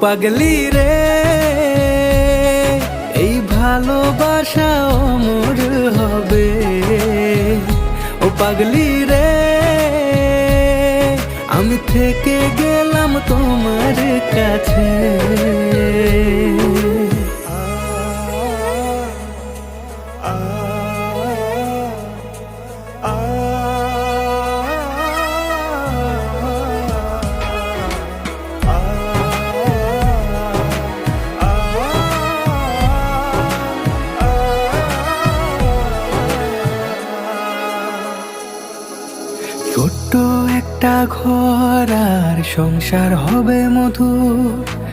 পাগলি রে, এই ভালোবাসা অমর হবে। ও পাগলি রে, আমি থেকে গেলাম তোমার কাছে। ছোট্ট একটা ঘর আর সংসার হবে মধুর,